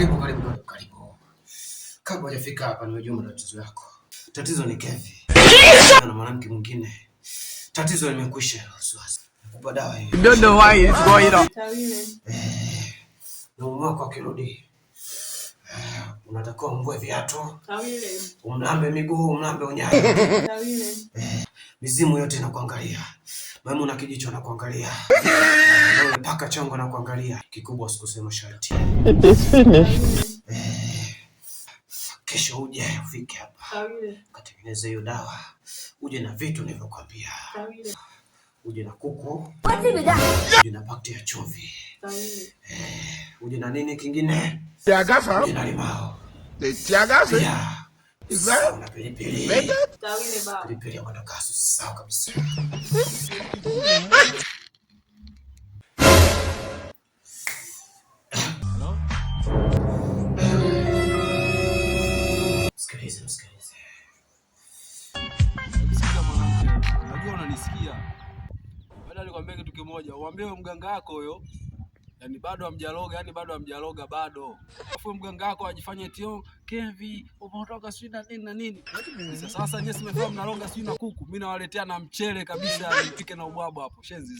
Karibu. Kabla hujafika hapa nimejua matatizo yako. Tatizo ni Kevi. Na mwanamke mwingine. Tatizo limekwisha. Kupa dawa hiyo. You don't know why it's going on. Na mwako akirudi. Unatakiwa mvue viatu. Umlambe miguu, umlambe unyayo. Mizimu yote inakuangalia. Mama una kijicho anakuangalia. Wewe paka chongo anakuangalia. Kikubwa sikusema sharti. It is finished. Kesho uje ufike hapa. Katengeneze hiyo dawa. Uje na vitu nilivyokuambia. Uje na kuku. Uje na pakti ya chumvi. Uje na nini kingine? Tiagafa. Uje na limao. The tiagafa. Yeah. Is that? Na pilipili. Pilipili ya madagasu sawa kabisa. Sikilize. Unajua unanisikia? Baada nilikwambia kitu kimoja, uambie mganga wako huyo. Yaani bado hamjaloga bado. Afu mganga wako ajifanye tio, Kevi, umetoka sijui na nini. Sasa nyesi mmefahamu mnaloga sijui na kuku. Mimi nawaletea na mchele kabisa, nipike na ubwabwa hapo. Shenzi.